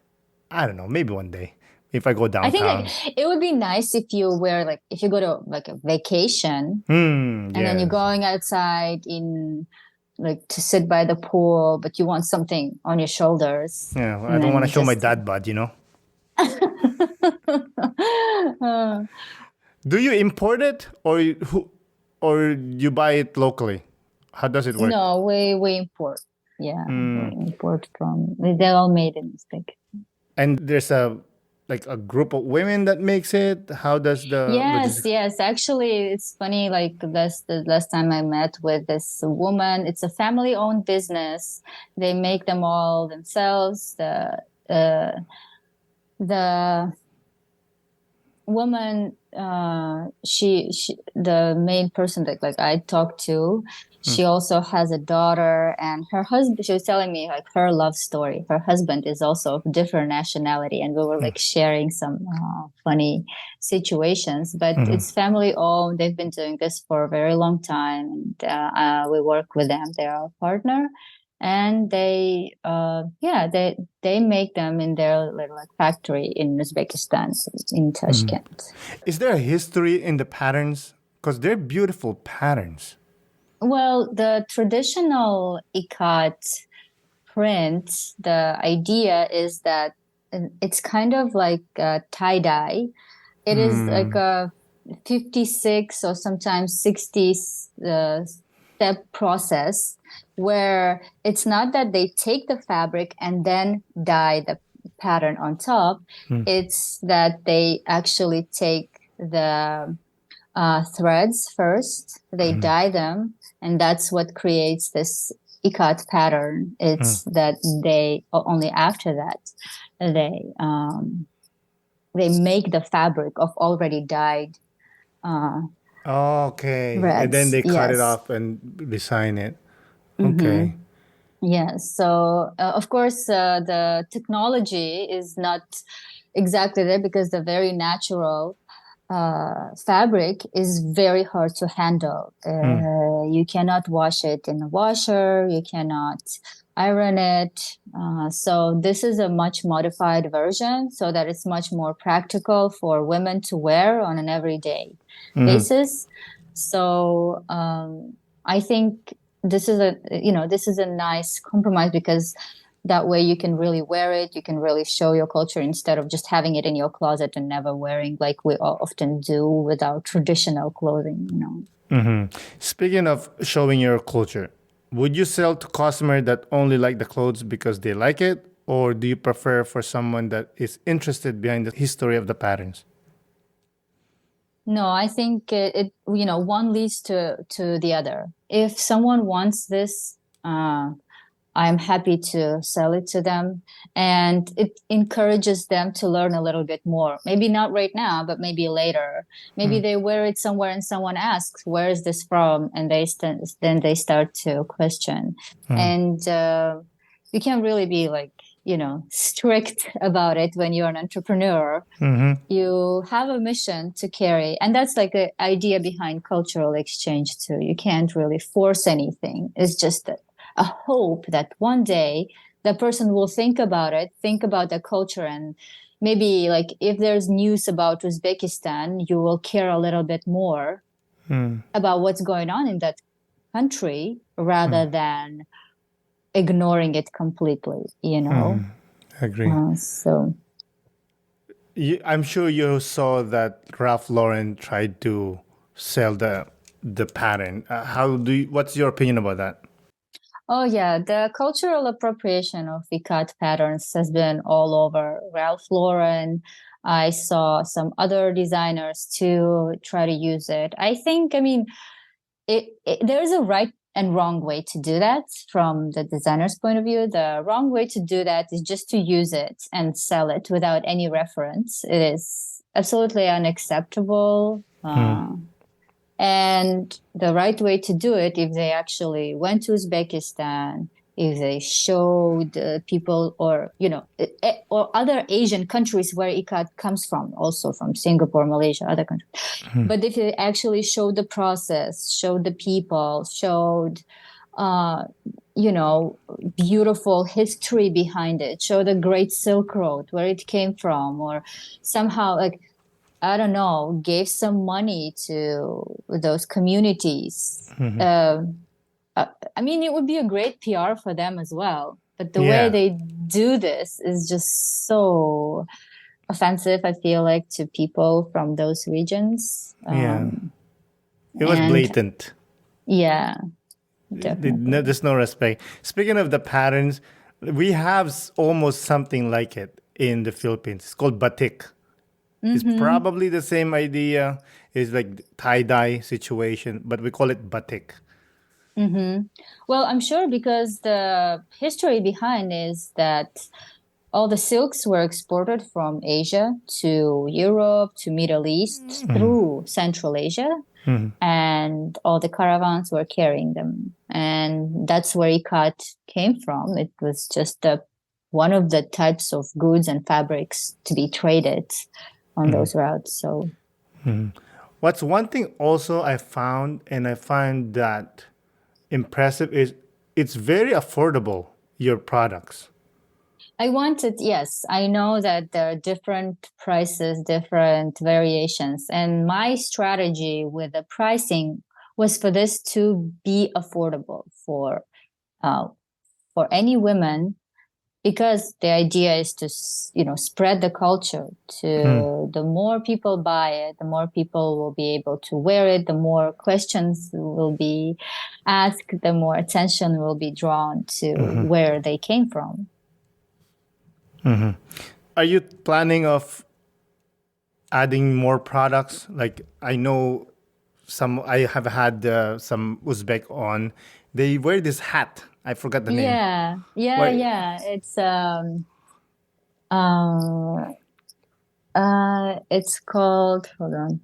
I don't know. Maybe one day if I go I think downtown. like it would be nice if you wear, like, if you go to like a vacation and then you're Yes. going outside in, like, to sit by the pool, but you want something on your shoulders. Yeah, I And don't want then to show my just dad bod. Uh, Do you import it or you buy it locally? How does it work? no, we import. Yeah, we import from. They're all made in Uzbek. And there's a group of women that makes it. How does the Yes, logistics? yes. Actually, it's funny. Like, the last time I met with this woman, it's a family-owned business. They make them all themselves. The woman, she the main person that, like, I talked to, she also has a daughter, and her husband, she was telling me like her love story. Her husband is also of different nationality, and we were like sharing some funny situations, but it's family owned. They've been doing this for a very long time, and we work with them. They're our partner, and they make them in their little like factory in Uzbekistan, in Tashkent. Is there a history in the patterns? Because they're beautiful patterns. Well, the traditional ikat print, the idea is that it's kind of like tie-dye. It is like a 56 or sometimes 60 step process, where it's not that they take the fabric and then dye the pattern on top. It's that they actually take the threads first, they dye them, and that's what creates this ikat pattern. It's that they only after that they make the fabric of already dyed Okay. And then threads. they cut it Yes. off and design it. Okay. Yes. So, of course, the technology is not exactly there, because the very natural fabric is very hard to handle. You cannot wash it in a washer. You cannot iron it. So this is a much modified version, so that it's much more practical for women to wear on an everyday basis. So I think this is a nice compromise, because that way you can really wear it, you can really show your culture, instead of just having it in your closet and never wearing, like we often do with our traditional clothing. Speaking of showing your culture, would you sell to customer that only like the clothes because they like it, or do you prefer for someone that is interested behind the history of the patterns? No, I think one leads to the other. If someone wants this, I'm happy to sell it to them, and it encourages them to learn a little bit more. Maybe not right now, but maybe later. Maybe they wear it somewhere and someone asks, "Where is this from?" And then they start to question. And you can't really be like, strict about it when you're an entrepreneur. You have a mission to carry. And that's like the idea behind cultural exchange too. You can't really force anything. It's just a hope that one day the person will think about it, think about the culture, and maybe like if there's news about Uzbekistan, you will care a little bit more about what's going on in that country rather than ignoring it completely, I agree. So I'm sure you saw that Ralph Lauren tried to sell the pattern. What's your opinion about that? oh yeah, the cultural appropriation of Ikat patterns has been all over. Ralph Lauren, I saw some other designers too try to use it. I mean, there's a right and wrong way to do that from the designer's point of view. The wrong way to do that is just to use it and sell it without any reference. It is absolutely unacceptable. And the right way to do it, if they actually went to Uzbekistan, if they showed people or other Asian countries where Ikat comes from, also from Singapore, Malaysia, other countries. But if they actually showed the process, showed the people, showed beautiful history behind it, showed the Great Silk Road, where it came from, or somehow like, I don't know, gave some money to those communities. I mean, it would be a great PR for them as well. But the way they do this is just so offensive, I feel like, to people from those regions. It was blatant. Yeah, definitely. There's no respect. Speaking of the patterns, we have almost something like it in the Philippines. It's called batik. It's probably the same idea. It's like tie-dye situation, but we call it batik. Well, I'm sure because the history behind is that all the silks were exported from Asia to Europe, to Middle East through Central Asia. And all the caravans were carrying them. And that's where Ikat came from. It was just one of the types of goods and fabrics to be traded on those routes. So, what's one thing also I found, and I find that impressive, is it's very affordable, your products. Yes, I know that there are different prices, different variations. And my strategy with the pricing was for this to be affordable for any women, because the idea is to, spread the culture to the more people buy it, the more people will be able to wear it, the more questions will be asked, the more attention will be drawn to where they came from. Are you planning of adding more products? Like, I know I have had some Uzbek on. They wear this hat. I forgot the name. Yeah. It's called, hold on.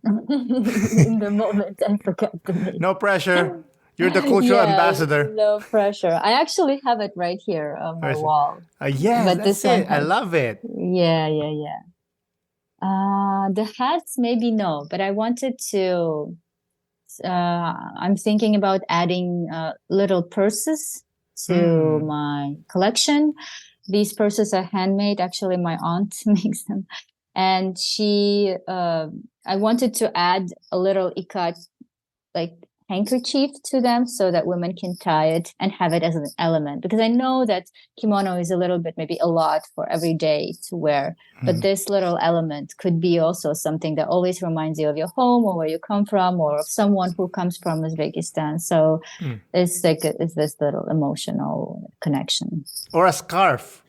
In the moment, I forgot the name. No pressure. You're the cultural ambassador. No pressure. I actually have it right here on my wall. Yes, but this one I love it. Yeah. The hats, maybe no, but I wanted to, I'm thinking about adding little purses to my collection. These purses are handmade. Actually, my aunt makes them. And I wanted to add a little ikat, like handkerchief to them, so that women can tie it and have it as an element. Because I know that kimono is a little bit, maybe a lot for every day to wear. But this little element could be also something that always reminds you of your home or where you come from, or of someone who comes from Uzbekistan. So it's like it's this little emotional connection. Or a scarf.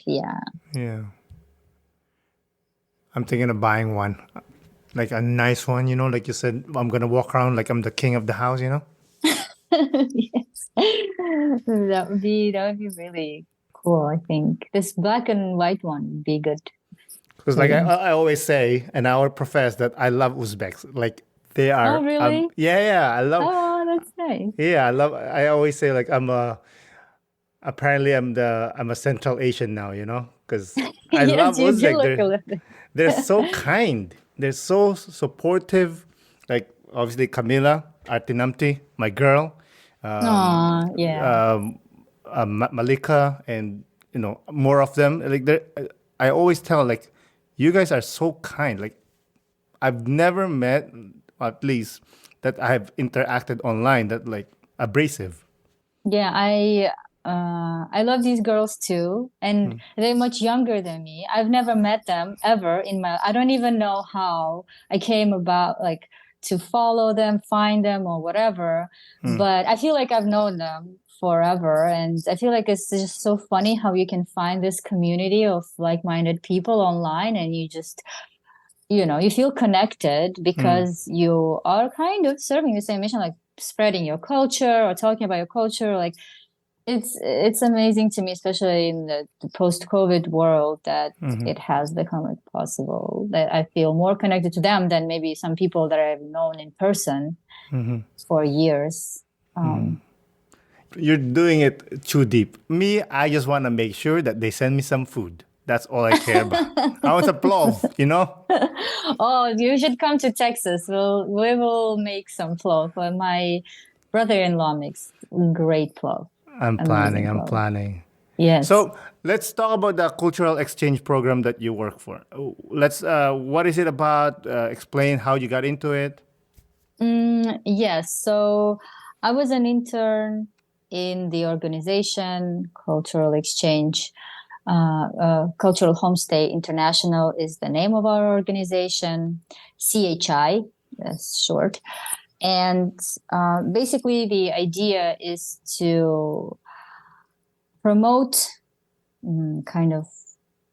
Yeah. Yeah. I'm thinking of buying one. Like a nice one, like you said, I'm going to walk around like I'm the king of the house, Yes. That would be really cool, I think. This black and white one would be good. Because like I always say, and I would profess that I love Uzbeks. Like they are. Oh, really? Yeah, I love. Oh, that's nice. Yeah, I always say like apparently I'm a Central Asian now, because I love Yes, you do Uzbek. look a little. They're so kind. They're so supportive. Like obviously Kamilla Artinamti, my girl, um, Oh, yeah. um, Malika, and more of them. Like I always tell like, you guys are so kind. Like I've never met, at least that I have interacted online, that like abrasive. Yeah, I love these girls too, and they're much younger than me. I've never met them ever in my. I don't even know how I came about like to follow them, find them, or whatever. But I feel like I've known them forever, and I feel like it's just so funny how you can find this community of like-minded people online, and you just you feel connected because you are kind of serving the same mission, like spreading your culture or talking about your culture. Like it's amazing to me, especially in the post-COVID world, that it has become like possible. That I feel more connected to them than maybe some people that I've known in person for years. You're doing it too deep. Me, I just want to make sure that they send me some food. That's all I care about. I want a plov. Oh, you should come to Texas. We will make some plov. My brother-in-law makes great plov. I'm planning. Amazing I'm plov. planning. Yes. So let's talk about the cultural exchange program that you work for. What is it about? Explain how you got into it. Yes. So I was an intern in the organization Cultural Exchange. Cultural Homestay International is the name of our organization. CHI, that's short. And basically, the idea is to promote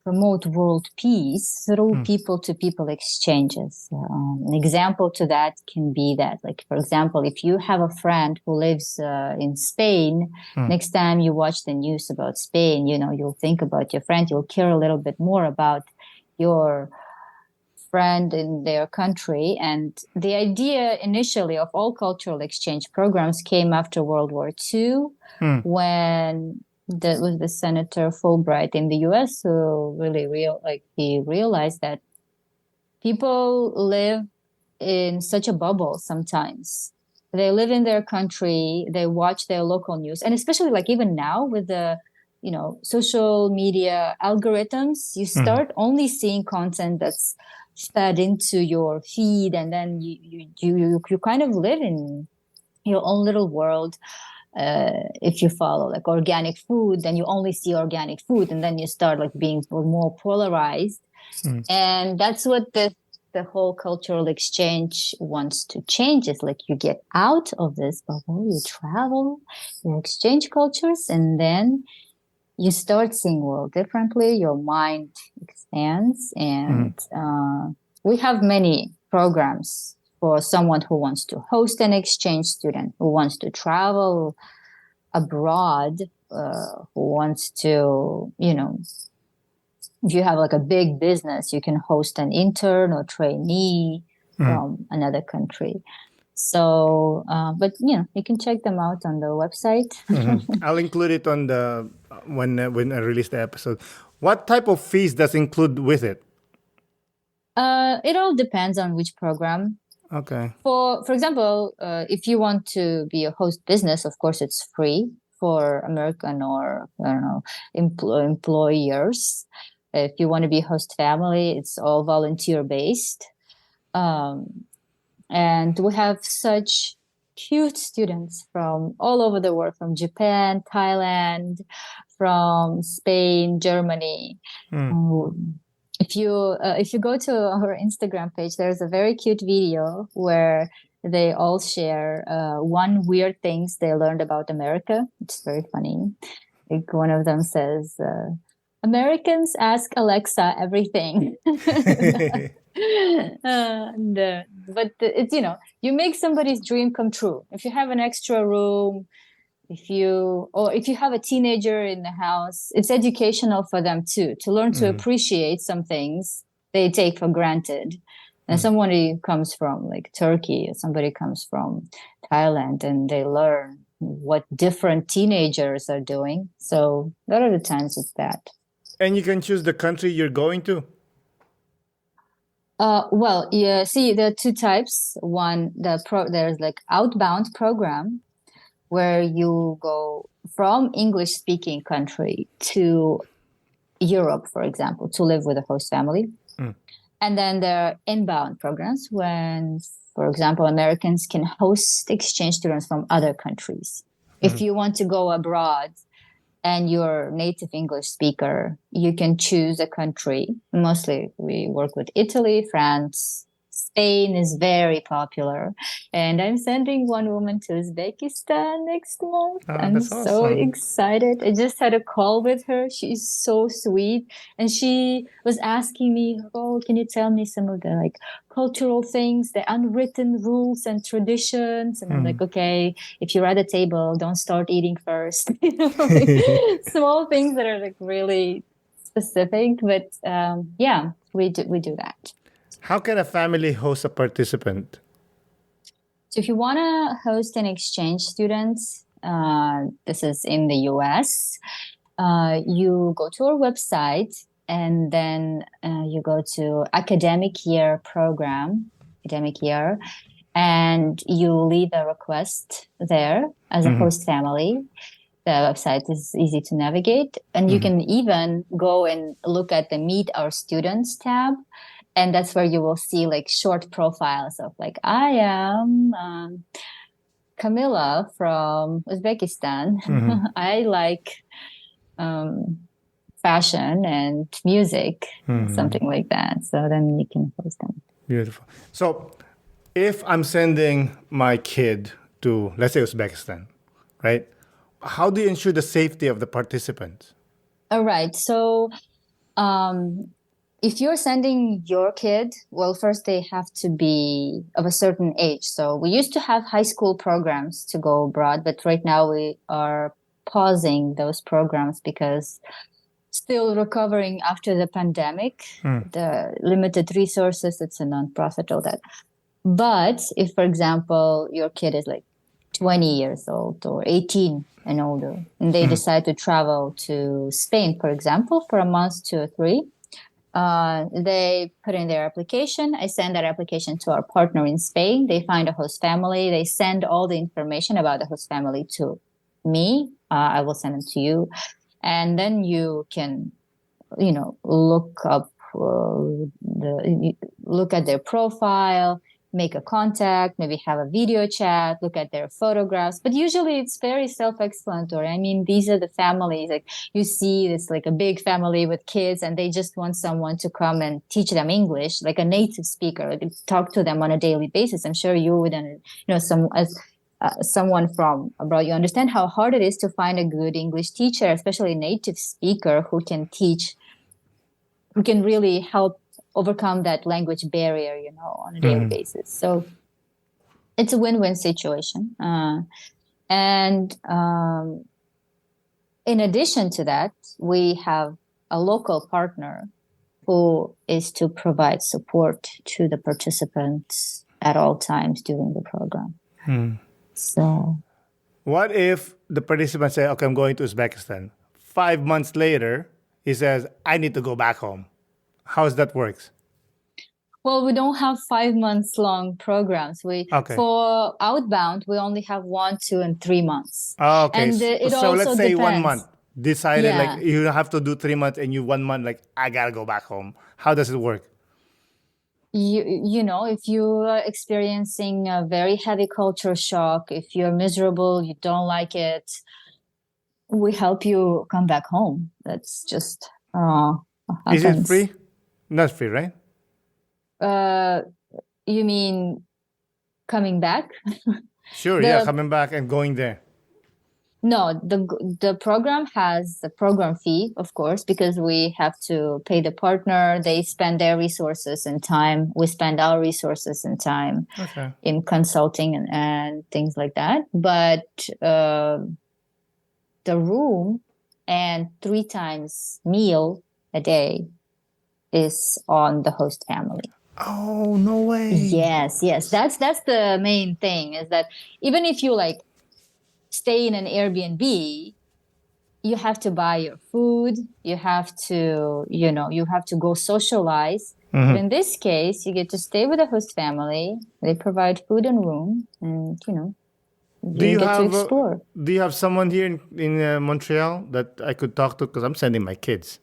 promote world peace through people-to-people exchanges. An example to that can be that, like, for example, if you have a friend who lives in Spain, next time you watch the news about Spain, you'll think about your friend, you'll care a little bit more about your friend in their country. And the idea initially of all cultural exchange programs came after World War II, when that was the Senator Fulbright in the US who really he realized that people live in such a bubble sometimes. They live in their country, they watch their local news, and especially like even now with the social media algorithms, you start only seeing content that's fed into your feed, and then you kind of live in your own little world. If you follow like organic food, then you only see organic food, and then you start like being more polarized. And that's what the whole cultural exchange wants to change. Is like you get out of this bubble, you travel, you exchange cultures, and then you start seeing world differently. Your mind expands, and we have many programs for someone who wants to host an exchange student, who wants to travel abroad, who wants to, if you have like a big business, you can host an intern or trainee from another country. So, but you can check them out on the website. I'll include it on the when I release the episode. What type of fees does include with it? It all depends on which program. Okay. For example, if you want to be a host business, of course, it's free for American or I don't know employers. If you want to be host family, it's all volunteer based. And we have such cute students from all over the world, from Japan, Thailand, from Spain, Germany. If you go to our Instagram page, there's a very cute video where they all share one weird things they learned about America. It's very funny. Like one of them says, Americans ask Alexa everything. But it's, you make somebody's dream come true. If you have an extra room, if you have a teenager in the house, it's educational for them too, to learn to appreciate some things they take for granted. And somebody comes from like Turkey, or somebody comes from Thailand, and they learn what different teenagers are doing. So a lot of the times it's that. And you can choose the country you're going to. Well, yeah, see, there are two types. One, there's like outbound program where you go from English speaking country to Europe, for example, to live with a host family. And then there are inbound programs when, for example, Americans can host exchange students from other countries. If you want to go abroad and you're a native English speaker, you can choose a country. Mostly we work with Italy, France. Spain is very popular. And I'm sending one woman to Uzbekistan next month. Oh, I'm that's so awesome. excited. I just had a call with her. She's so sweet. And she was asking me, oh, can you tell me some of the like cultural things, the unwritten rules and traditions? And I'm like, okay, if you're at a table, don't start eating first. You know, like small things that are like really specific. But yeah, we do that. How can a family host a participant? So if you want to host an exchange student, this is in the US, you go to our website and then you go to academic year program, academic year, and you leave a request there as a host family. The website is easy to navigate, and you can even go and look at the Meet Our Students tab. And that's where you will see like short profiles of like, I am Kamilla from Uzbekistan. I like fashion and music, something like that. So then you can post them. Beautiful. So if I'm sending my kid to, let's say, Uzbekistan, right? How do you ensure the safety of the participants? All right. So if you're sending your kid, well, first they have to be of a certain age. So we used to have high school programs to go abroad, but right now we are pausing those programs because still recovering after the pandemic, the limited resources, it's a nonprofit, all that. But if, for example, your kid is like 20 years old or 18 and older, and they decide to travel to Spain, for example, for a month, 2 or 3, they put in their application. I send that application to our partner in Spain. They find a host family. They send all the information about the host family to me. I will send them to you. And then you can, look up, look at their profile, make a contact, maybe have a video chat, look at their photographs. But usually it's very self-explanatory. I mean, these are the families, like you see it's like a big family with kids and they just want someone to come and teach them English, like a native speaker, like talk to them on a daily basis. I'm sure you would, someone from abroad, you understand how hard it is to find a good English teacher, especially a native speaker who can teach, who can really help overcome that language barrier, on a daily basis. So it's a win-win situation. And in addition to that, we have a local partner who is to provide support to the participants at all times during the program. So what if the participant say, okay, I'm going to Uzbekistan. 5 months later, he says, I need to go back home. How's that works? Well, we don't have 5 months long programs. For outbound, we only have 1, 2, and 3 months. Okay. And it so also let's say depends. 1 month. Decided Yeah. like you have to do 3 months and you 1 month like I gotta go back home. How does it work? If you are experiencing a very heavy culture shock, if you're miserable, you don't like it, we help you come back home. That's just Is it happens. free? Not free, right? You mean coming back? Sure, yeah, coming back and going there. No, the program has the program fee, of course, because we have to pay the partner. They spend their resources and time. We spend our resources and time in consulting and things like that. But the room and 3 times meal a day is on the host family. Oh, no way. Yes. That's the main thing, is that even if you like stay in an Airbnb, you have to buy your food, you have to, you have to go socialize. But in this case, you get to stay with a host family. They provide food and room, and Do you you get to have explore. do you have someone here in Montreal that I could talk to? Because I'm sending my kids.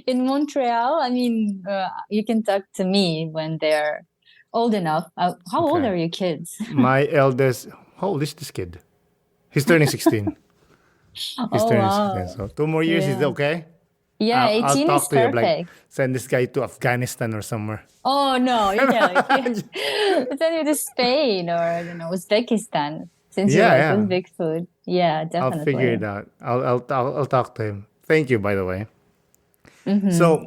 In Montreal, I mean, you can talk to me when they're old enough. How old Okay. are your kids? My eldest, how old is this kid? He's turning 16. He's Oh, turning 16. wow. So 2 more years is Yeah. okay. Yeah, I'll 18 is talk to you. Like, perfect. send this guy to Afghanistan or somewhere. Oh, no, you can like send you to Spain or, I don't know, Uzbekistan, since you Yeah, like yeah. Uzbek food. Yeah, I'll figure definitely. it out. I'll talk to him. Thank you, by the way. Mm-hmm. So,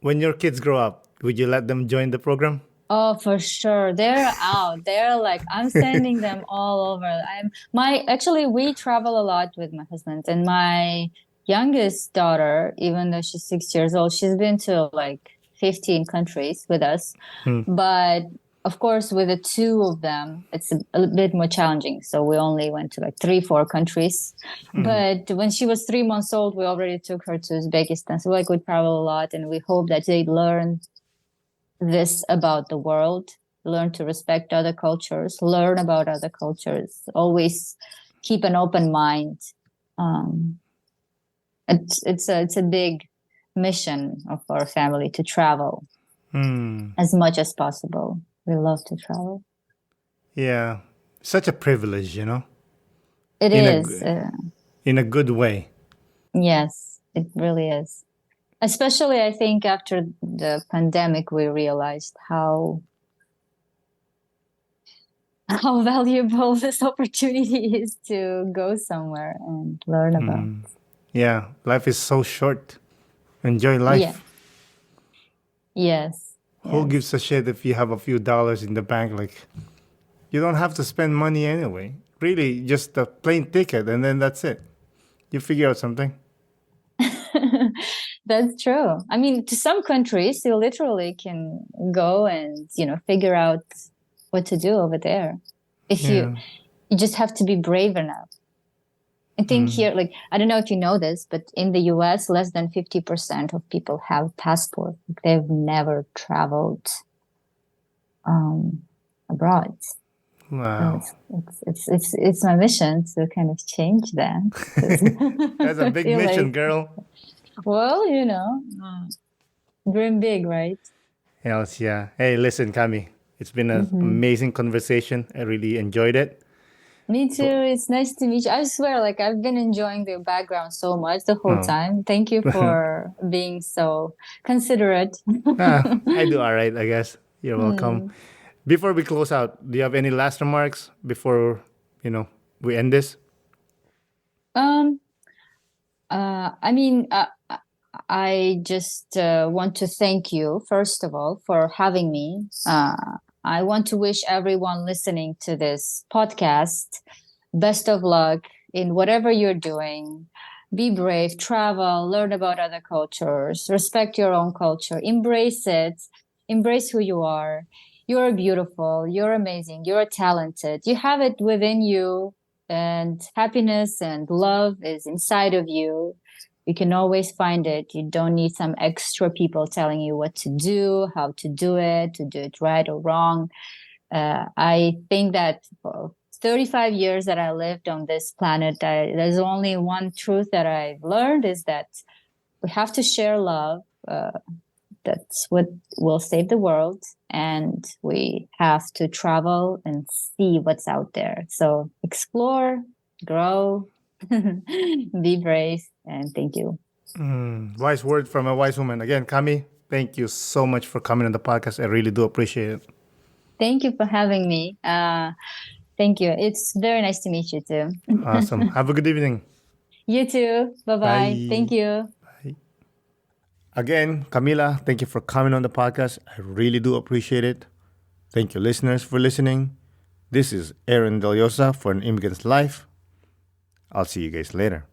when your kids grow up, would you let them join the program? Oh, for sure. They're out. They're like, I'm sending them all over. Actually, we travel a lot with my husband, and my youngest daughter, even though she's 6 years old, she's been to like 15 countries with us. But of course, with the two of them, it's a bit more challenging. So we only went to like 3, 4 countries. But when she was 3 months old, we already took her to Uzbekistan. So like we travel a lot, and we hope that they learn this about the world, learn to respect other cultures, learn about other cultures, always keep an open mind. Um, it's a big mission of our family to travel as much as possible. We love to travel. Yeah. Such a privilege, you know, It in a is. in a good way. Yes, it really is. Especially, I think after the pandemic, we realized how valuable this opportunity is to go somewhere and learn about. Yeah, life is so short. Enjoy Yeah. life. Yes. Who Yes. gives a shit if you have a few dollars in the bank? Like, you don't have to spend money anyway. Really, just a plane ticket, and then that's it. You figure out something. That's true. I mean, to some countries, you literally can go and, figure out what to do over there. If Yeah. you just have to be brave enough. I think here, like, I don't know if you know this, but in the US, less than 50% of people have passport. They've never traveled abroad. So Wow. it's my mission to kind of change that. 'Cause That's a I big feel mission, like, girl. well, dream big, right? Else, yeah. Hey, listen, Kami. It's been an Mm-hmm. amazing conversation. I really enjoyed it. Me too. But, It's nice to meet you. I swear, like I've been enjoying the background so much the whole oh. time. Thank you for being so considerate. I do all right, I guess. You're welcome. Hmm. Before we close out, do you have any last remarks before, you know, we end this? Um, I mean, I just want to thank you, first of all, for having me. I want to wish everyone listening to this podcast best of luck in whatever you're doing. Be brave, travel, learn about other cultures, respect your own culture, embrace it, embrace who you are. You're beautiful, you're amazing, you're talented, you have it within you, and happiness and love is inside of you. You can always find it. You don't need some extra people telling you what to do, how to do it right or wrong. I think that for 35 years that I lived on this planet, there's only one truth that I've learned is that we have to share love. That's what will save the world. And we have to travel and see what's out there. So explore, grow, be brave, and thank you. Wise word from a wise woman. Again, Kami, thank you so much for coming on the podcast. I really do appreciate it. Thank you for having me. Thank you. It's very nice to meet you too. Awesome. Have a good evening. You too. Bye bye. Thank Bye. you. Again, Kamila, thank you for coming on the podcast. I really do appreciate it. Thank you, listeners, for listening. This is Aaron Deliosa for An Immigrant's Life. I'll see you guys later.